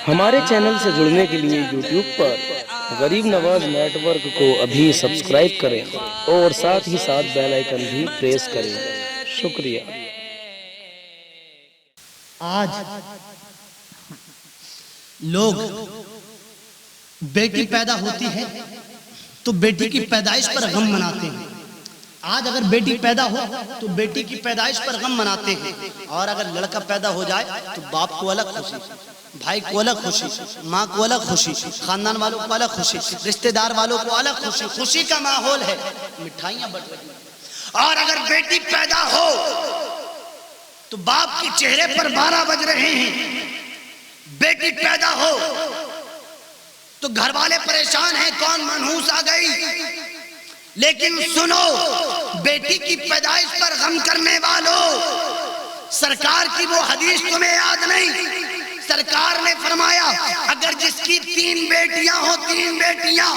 ہمارے چینل سے جڑنے کے لیے یوٹیوب پر غریب نواز نیٹ ورک کو ابھی سبسکرائب کریں اور ساتھ ہی ساتھ بیل آئیکن بھی پریس کریں۔ شکریہ۔ آج لوگ بیٹی پیدا ہوتی ہے تو بیٹی کی پیدائش پر غم مناتے ہیں۔ آج اگر بیٹی پیدا ہو تو بیٹی کی پیدائش پر غم مناتے ہیں، اور اگر لڑکا پیدا ہو جائے تو باپ کو الگ خوشی، بھائی کو الگ خوشی، ماں کو الگ خوشی، خاندان والوں کو الگ خوشی، رشتہ دار والوں کو الگ خوشی، خوشی کا ماحول ہے، مٹھائیاں بٹ رہی ہیں۔ اور اگر بیٹی پیدا ہو تو باپ کے چہرے پر 12 بج رہے ہیں۔ بیٹی پیدا ہو تو گھر والے پریشان ہیں، کون منحوس آ گئی۔ لیکن سنو، بیٹی کی پیدائش پر غم کرنے والوں، سرکار کی وہ حدیث تمہیں یاد نہیں؟ سرکار نے فرمایا اگر جس کی 3 بیٹیاں ہوں، 3 بیٹیاں،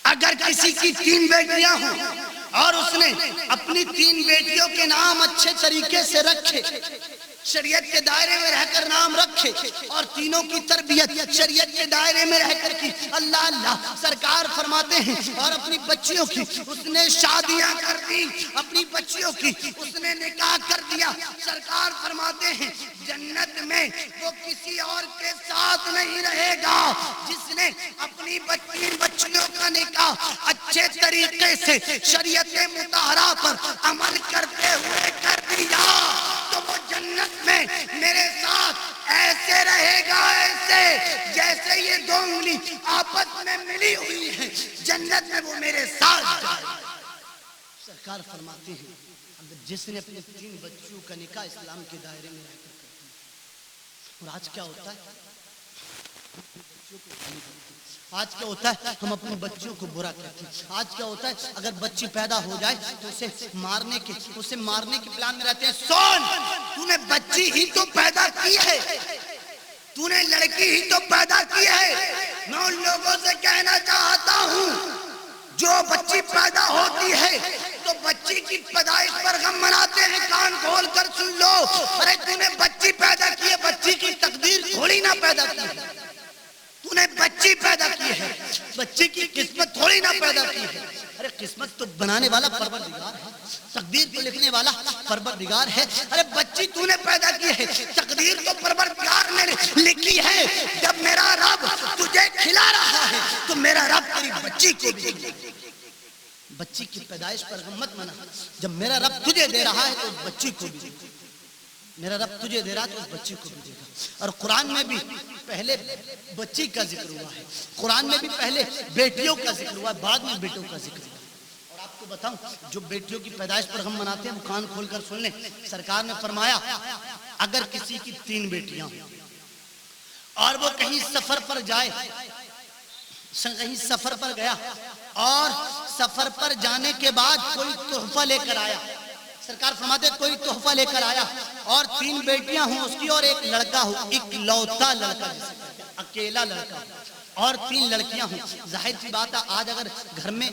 اگر کسی کی 3 بیٹیاں ہوں اور اس نے اپنی 3 بیٹیوں کے نام اچھے طریقے سے رکھے، شریعت کے دائرے میں رہ کر نام رکھے، اور تینوں کی تربیت شریعت کے دائرے میں رہ کر کی، اللہ اللہ، سرکار فرماتے ہیں، اور اپنی بچیوں کی اس نے شادیاں کر دی، اپنی بچیوں کی اس نے نکاح کر دیا، سرکار فرماتے ہیں جنت میں وہ کسی اور کے ساتھ نہیں رہے گا جس نے اپنی بچیوں کا نکاح اچھے طریقے سے شریعت مطہرہ پر عمل کرتے ہوئے کر دیا، تو وہ جنت میں میرے ساتھ ایسے رہے گا، ایسے جیسے یہ 2 انگلی آپس میں ملی ہوئی ہیں، جنت میں وہ میرے ساتھ جائے گا۔ سرکار فرماتے ہیں اگر جس نے اپنے 3 بچوں کا نکاح اسلام کے دائرے میں رہ کر کر دیا، اور آج کیا ہوتا ہے؟ آج کیا ہوتا ہے؟ ہم اپنے بچوں کو برا کرتے ہیں۔ آج کیا ہوتا ہے؟ اگر بچی پیدا ہو جائے تو اسے مارنے کے پلان میں رہتے ہیں۔ سن، تو نے بچی ہی تو پیدا کی ہے، تو نے لڑکی ہی تو پیدا کی ہے۔ میں ان لوگوں سے کہنا چاہتا ہوں جو بچی پیدا ہوتی ہے تو بچی کی پیدائش پر غم مناتے ہیں، کان کھول کر سن لو، ارے تو نے بچی پیدا کی ہے، بچی کی تقدیر تھوڑی نہ پیدا کی ہے، تو نے بچی پیدا کی ہے، بچی کی قسمت تھوڑی نہ پیدا کی ہے۔ ارے قسمت تو بنانے والا پروردگار ہے، تقدیر تو لکھنے والا پروردگار ہے۔ ارے بچی تو نے پیدا کی ہے، تقدیر تو پروردگار نے لکھی ہے۔ جب میرا رب تجھے کھلا رہا ہے تو میرا رب تیری بچی کو بھی دے گا۔ بچی کی پیدائش پر غم مت منا، جب میرا رب تجھے دے رہا ہے تو اس بچی کو بھی دے گا، میرا رب تجھے دے رہا ہے تو اس بچی کو بھی دے گا۔ اور قرآن میں بھی پہلے بچی کا ذکر ہوا ہے، قرآن میں بھی پہلے بیٹیوں کا ذکر ہوا ہے، بعد میں بیٹوں کا ذکر ہوا ہے۔ اور آپ کو بتاؤں جو بیٹیوں کی پیدائش پر غم مناتے ہیں وہ کان کھول کر سن لیں، سرکار نے فرمایا اگر کسی کی 3 بیٹیاں اور وہ کہیں سفر پر جائے، کہیں سفر پر گیا اور سفر پر جانے کے بعد کوئی تحفہ لے کر آیا، سرکار فرماتے کوئی تحفہ لے کر آیا اور 3 بیٹیاں ہوں اس کی اور ایک لڑکا ہو، اکلوتا لڑکا جسے کہتے ہیں، اکیلا لڑکا ہو، اور 3 لڑکیاں ہوں، ظاہر سی بات ہے آج اگر گھر میں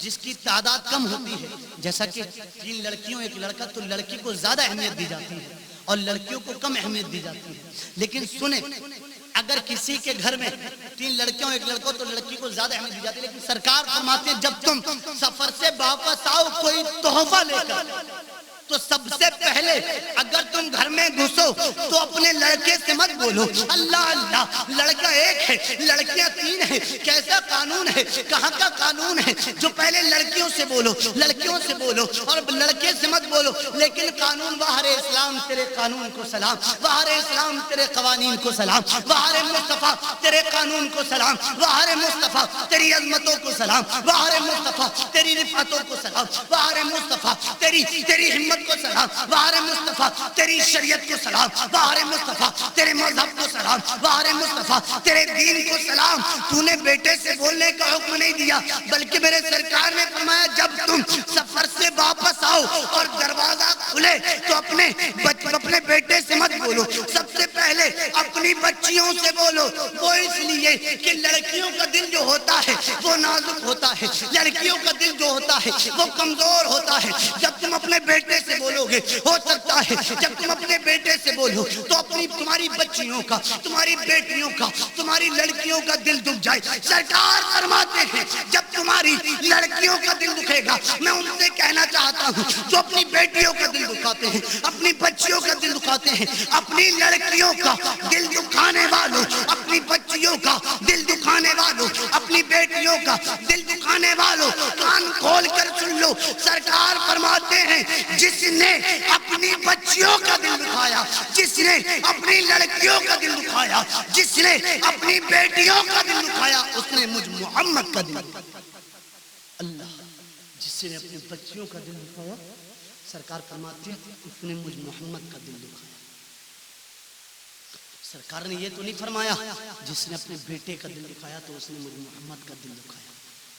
جس کی تعداد کم ہوتی ہے، جیسا کہ 3 لڑکیوں 1 لڑکا، تو لڑکی کو زیادہ اہمیت دی جاتی ہے اور لڑکیوں کو کم اہمیت دی جاتی ہے۔ لیکن سنیں، اگر کسی کے گھر میں 3 لڑکیوں 1 لڑکا تو لڑکی کو زیادہ اہمیت دی جاتی ہے، لیکن سرکار فرماتے ہیں جب تم سفر سے واپس آؤ کوئی تحفہ لے کر، تو سب سے پہلے اگر تم گھر میں گھسو تو اپنے لڑکے سے مت بولو اللہ اللہ، لڑکا 1 ہے لڑکیاں 3 ہیں، کیسا قانون ہے، کہاں کا قانون ہے جو پہلے لڑکیوں سے بولو، لڑکیوں سے بولو اور لڑکے سے مت بولو۔ لیکن قانون بہار اسلام تیرے قانون کو سلام، بہار اسلام تیرے قوانین کو سلام، بہار مصطفیٰ تیرے قانون کو سلام، بہار مصطفیٰ تیری عظمتوں کو سلام، بہار مصطفیٰ تیری رفعتوں کو سلام، بہار مصطفیٰ تیری ہمت کو سلام، بہار مصطفیٰ تیری شریعت کو سلام، بہار مصطفیٰ تیرے مذہب کو سلام، بہار مصطفیٰ تیرے دین کو سلام۔ تو نے بیٹے سے بولنے کا حکم نہیں دیا، بلکہ میرے سرکار نے فرمایا جب تم سفر سے واپس آؤ اور دروازہ کھلے تو اپنے بیٹے سے مت بولو، سب سے پہلے اپنی بچیوں سے بولو۔ وہ اس لیے کہ لڑکیوں کا دل جو ہوتا ہے وہ نازک ہوتا ہے، لڑکیوں کا دل جو ہوتا ہے وہ کمزور ہوتا ہے۔ جب تم اپنے بیٹے سے بولو گے، ہو سکتا ہے جب تم اپنے بیٹے سے بولو تو تمہاری بچیوں کا، تمہاری بیٹیوں کا، تمہاری لڑکیوں کا دل دکھ جائے۔ سرکار فرماتے ہیں جب تمہاری لڑکیوں کا دل دکھے گا، میں ان سے کہنا چاہتا ہوں جو اپنی بیٹیوں کا دل دکھاتے ہیں، اپنی بچیوں کا دل دکھاتے ہیں، اپنی لڑکیوں کا دل دکھانے والوں، اپنی بچیوں کا دل دکھانے والوں، اپنی بیٹیوں کا دل دکھانے والوں، کان کھول کر سن لو۔ سرکار فرماتے ہیں جس نے اپنی بچیوں کا دل دکھایا، جس نے اپنی لڑکیوں کا دل دکھایا، جس نے اپنی بیٹیوں کا دل دکھایا، اس نے مجھ محمد کا دل دکھایا۔ اللہ جس نے اپنی بچیوں کا دل دکھایا، سرکار فرماتے ہیں اس نے مجھ محمد کا دل دکھایا۔ سرکار نے یہ تو نہیں فرمایا جس نے اپنے بیٹے کا دل دکھایا تو اس نے مجھ محمد کا دل دکھایا۔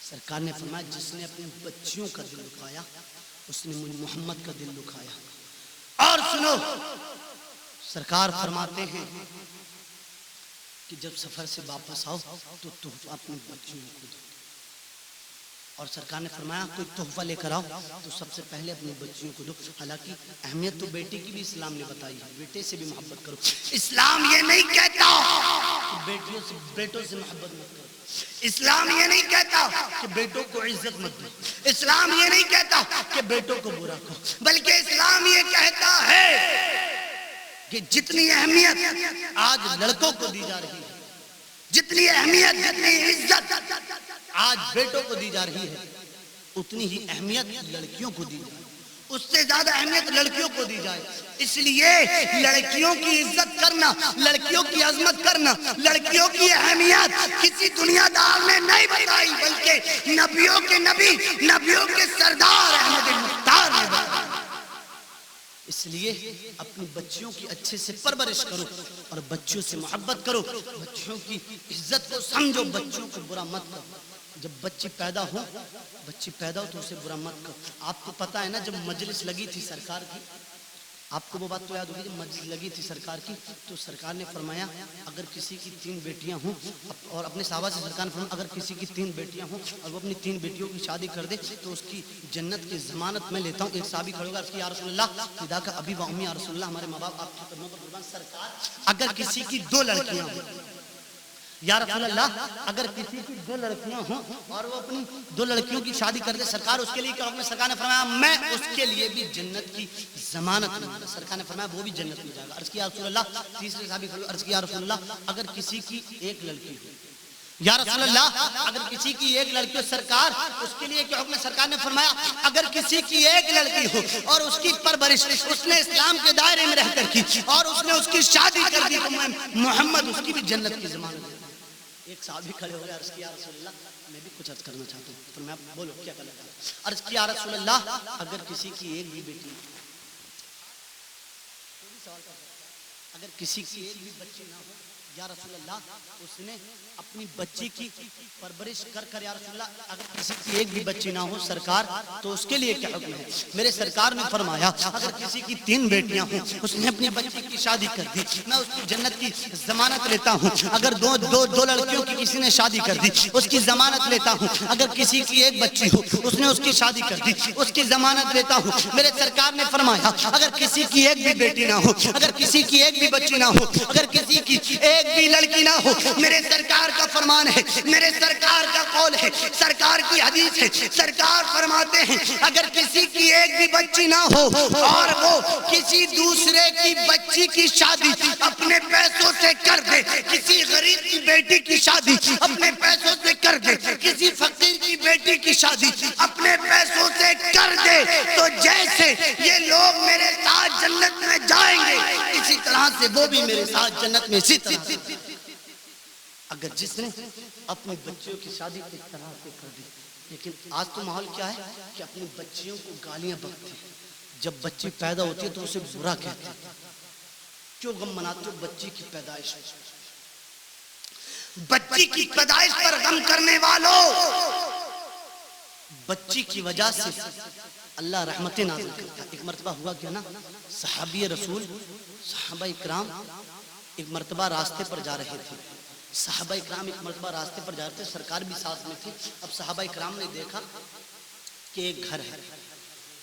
سرکار نے فرمایا جس نے اپنی بچیوں کا دل دکھایا اس نے مجھ محمد کا دل دکھایا۔ اور سنو، سرکار فرماتے ہیں کہ جب سفر سے واپس آؤ تو تحفہ اپنی بچیوں کو دو، اور سرکار نے فرمایا کوئی تحفہ لے کر آؤ تو سب سے پہلے اپنی بچیوں کو دو۔ حالانکہ اہمیت تو بیٹے کی بھی اسلام نے بتائی ہے، بیٹے سے بھی محبت کرو۔ اسلام یہ نہیں کہتا کہ بیٹوں سے محبت مت کرو، اسلام یہ نہیں کہتا کہ بیٹوں کو عزت مت دو، اسلام یہ نہیں کہتا کہ بیٹوں کو برا کہو، بلکہ اسلام یہ کہتا ہے کہ جتنی اہمیت آج لڑکوں کو دی جا رہی ہے، جتنی اہمیت، جتنی عزت آج بیٹوں کو دی جا رہی ہے، اتنی ہی اہمیت لڑکیوں کو دی جائے، اس سے زیادہ اہمیت لڑکیوں کو دی جائے۔ اس لیے لڑکیوں کی عزت کرنا، لڑکیوں کی عظمت کرنا، لڑکیوں کی اہمیت کسی دنیا دار نے نہیں بتائی، بلکہ نبیوں کے نبی، نبیوں کے سردار احمد مختار نے بتائی۔ اس لیے اپنی بچیوں کی اچھے سے پرورش کرو اور بچیوں سے محبت کرو، بچیوں کی عزت کو سمجھو، بچوں کو برا مت کرو۔ جب بچی پیدا ہو تو اسے برا مت کرو۔ آپ کو پتا ہے نا جب مجلس لگی تھی سرکار کی، آپ کو وہ بات تو یاد ہوگی، جب مجلس لگی تھی سرکار کی تو سرکار نے فرمایا اگر کسی کی 3 بیٹیاں ہوں، اور اپنے صحابہ سے سرکار نے فرمایا اگر کسی کی 3 بیٹیاں ہوں اور وہ اپنی 3 بیٹیوں کی شادی کر دے تو اس کی جنت کی ضمانت میں لیتا ہوں۔ ایک صحابی کھڑے ہوگا، اس کی یا رسول اللہ فدا کا ابی و امی، یا رسول اللہ ہمارے ماں باپ آپ کے قدموں پر قربان۔ سرکار اگر کسی کی 2 لڑکیاں ہوں، یا رسول اللہ اگر کسی کی 2 لڑکیاں ہوں اور وہ اپنی 2 لڑکیوں کی شادی کر دے، سرکار اس کے لیے کیا حکم ہے؟ سرکار نے فرمایا میں اس کے لیے بھی جنت کی ضمانت لوں گا۔ سرکار نے فرمایا وہ بھی جنت میں جائے گا۔ عرض کیا رسول اللہ، تیسرے صحابی کھڑے، عرض کیا رسول اللہ اگر کسی کی 1 لڑکی ہو، یا رسول اللہ اگر کسی کی 1 لڑکی ہو، سرکار اس کے لیے کیا حکم ہے؟ سرکار نے فرمایا اگر کسی کی 1 لڑکی ہو اور اس کی پرورش اس نے اسلام کے دائرے میں رہ کر کی اور اس نے اس کی شادی کر دی تو میں محمد اس کی بھی جنت کی ضمانت دوں۔ ایک صحابی کھڑے ہو گئے، عرض کیا رسول اللہ میں بھی کچھ عرض کرنا چاہتا ہوں۔ فرمایا بولو کیا کرنا چاہتے ہیں؟ عرض کیا رسول اللہ اگر کسی کی 1 بھی بیٹی، اگر کسی کی 1 بھی بچی نہ ہو، یا رسول اللہ اس نے اپنی بچی کی پرورش کر کر، یا رسول اللہ اگر کسی کی 1 بھی بچی نہ ہو سرکار تو اس کے لیے کیا حکم ہے؟ میرے سرکار نے فرمایا اگر کسی کی 3 بیٹیاں ہوں، اس نے اپنی بچی کی شادی کر دی، میں اس کی جنت کی ضمانت لیتا ہوں۔ اگر دو لڑکیوں کی کسی نے شادی کر دی، اس کی ضمانت لیتا ہوں۔ اگر کسی کی 1 بچی ہو، اس نے اس کی شادی کر دی، اس کی ضمانت لیتا ہوں۔ میرے سرکار نے فرمایا اگر کسی کی 1 بھی بیٹی نہ ہو، اگر کسی کی 1 بھی بچی نہ ہو، اگر کسی کی 1 بھی لڑکی نہ ہو، میرے سرکار کا فرمان ہے، میرے سرکار کا قول ہے، سرکار کی حدیث ہے، سرکار فرماتے ہیں اگر کسی کی 1 بھی بچی نہ ہو اور وہ کسی دوسرے کی بچی کی شادی اپنے پیسوں سے کر دے، کسی غریب کی بیٹی کی شادی اپنے پیسوں سے کر دے، کسی فقیر کی بیٹی کی شادی اپنے پیسوں سے کر دے، تو جیسے یہ لوگ میرے ساتھ جنت میں جائیں گے اسی طرح سے وہ بھی میرے ساتھ جنت میں اسی طرح سے۔ اگر جس نے اپنی بچیوں کی شادی اس طرح سے کر دی، لیکن آج تو ماحول کیا ہے کہ اپنی بچیوں کو گالیاں بکتے ہیں، جب بچی پیدا ہوتی ہے تو اسے برا کہتے ہیں۔ کیوں غم مناتے ہو بچی کی پیدائش؟ بچی کی پیدائش پر غم کرنے والوں، بچی کی وجہ سے اللہ رحمتیں نازل کرتا ہے۔ ایک مرتبہ ہوا کیا نا، صحابی رسول، صحابہ اکرام ایک مرتبہ راستے پر جا رہے تھے، صحابہ اکرام ایک مرتبہ راستے پر جا رہے تھے، سرکار بھی ساتھ میں تھی۔ اب صحابہ اکرام نے دیکھا کہ ایک گھر ہے،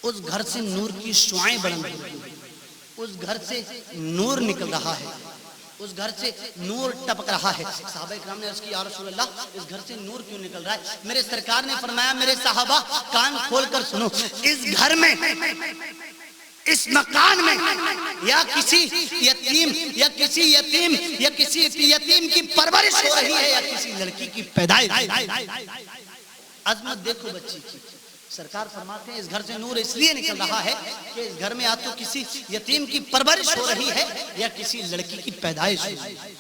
اس گھر سے نور کی شعائیں بلند ہو رہی ہیں، اس گھر سے نور نکل رہا ہے، اس گھر سے نور ٹپک رہا ہے۔ صحابہ اکرام نے عرض کی یا رسول اللہ اس گھر سے نور کیوں نکل رہا ہے؟ میرے سرکار نے فرمایا میرے صحابہ کان کھول کر سنو، اس گھر میں، اس مکان میں یا کسی یتیم کی پرورش ہو رہی ہے یا کسی لڑکی کی پیدائش۔ عظمت دیکھو بچی کی۔ سرکار فرماتے ہیں اس گھر سے نور اس لیے نکل رہا ہے کہ اس گھر میں یا تو کسی یتیم کی پرورش ہو رہی ہے یا کسی لڑکی کی پیدائش ہو رہی ہے۔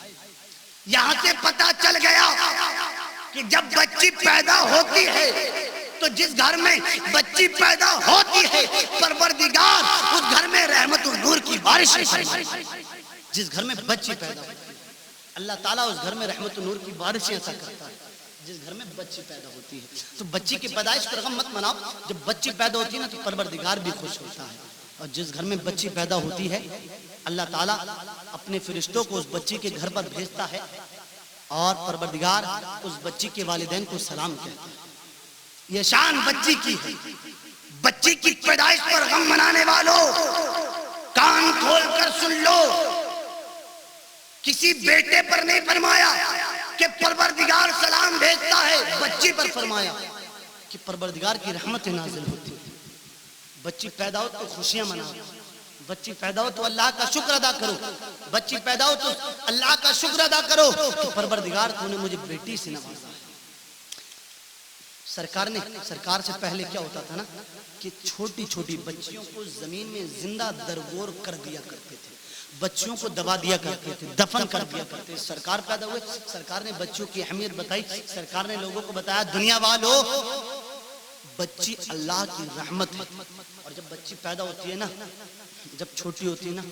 یہاں سے پتہ چل گیا کہ جب بچی پیدا ہوتی ہے تو جس گھر میں بچی پیدا ہوتی ہے پروردگار اس گھر میں رحمت و نور کی بارش فرماتا ہے۔ جس گھر میں بچی پیدا ہوتی ہے اللہ تعالیٰ اس گھر میں رحمت و نور کی بارشیں عطا کرتا ہے۔ جس گھر میں بچی پیدا ہوتی ہے تو بچی کی پیدائش پر غم مت مناؤ، جب بچی پیدا ہوتی ہے نا تو پروردگار بھی خوش ہوتا ہے۔ اور جس گھر میں بچی پیدا ہوتی ہے اللہ تعالیٰ اپنے فرشتوں کو اس بچی کے گھر پر بھیجتا ہے اور پروردگار اس بچی کے والدین کو سلام کہتا ہے۔ یہ شان بچی کی ہے۔ بچی کی پیدائش پر غم منانے والوں کان کھول کر سن لو، کسی بیٹے پر نہیں فرمایا کہ پروردگار سلام بھیجتا ہے، بچی پر فرمایا کہ پروردگار کی رحمت نازل ہوتی ہے۔ بچی پیدا ہو تو خوشیاں مناؤ، بچی پیدا ہو تو اللہ کا شکر ادا کرو، بچی پیدا ہو تو اللہ کا شکر ادا کرو کہ پروردگار تو نے مجھے بیٹی سے نوازا ہے۔ سرکار سے پہلے کیا ہوتا تھا نا کہ چھوٹی چھوٹی بچیوں کو زمین میں زندہ درگور کر دیا کرتے تھے، بچیوں کو دبا دیا کرتے تھے، دفن کر دیا کرتے تھے۔ سرکار پیدا ہوئے، سرکار نے بچیوں کی اہمیت بتائی، سرکار نے لوگوں کو بتایا دنیا والو بچی اللہ کی رحمت ہے۔ اور جب بچی پیدا ہوتی ہے نا، جب چھوٹی ہوتی ہے نا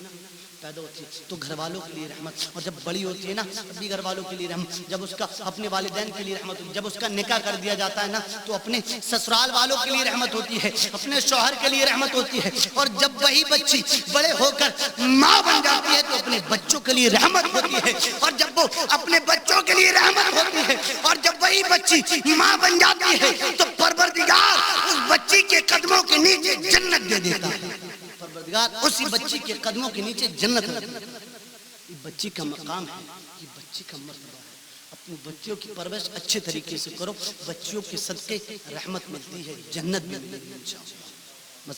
پیدا ہوتی ہے تو گھر والوں کے لیے رحمت، اور جب بڑی ہوتی ہے نا تب بھی گھر والوں کے لیے رحمت، جب اس کا اپنے والدین کے لیے رحمت ہوتی ہے، جب اس کا نکاح کر دیا جاتا ہے نا تو اپنے سسرال والوں کے لیے رحمت ہوتی ہے، اپنے شوہر کے لیے رحمت ہوتی ہے، اور جب وہی بچی بڑے ہو کر ماں بن جاتی ہے تو اپنے بچوں کے لیے رحمت ہوتی ہے، اور جب وہ اپنے بچوں کے لیے رحمت ہوتی ہے، اور جب وہی بچی ماں بن جاتی ہے تو پروردگار اس بچی کے قدموں کے نیچے جنت دے دیتا ہے۔ پروردگار اسی بچی کے قدموں کے نیچے جنت رکھتا ہے۔ یہ بچی کا مقام ہے، یہ بچی کا مرتبہ ہے۔ اپنی بچیوں کی پرورش اچھے طریقے سے کرو، بچیوں کے صدقے رحمت ملتی ہے، جنت ملتی ہے انشاءاللہ۔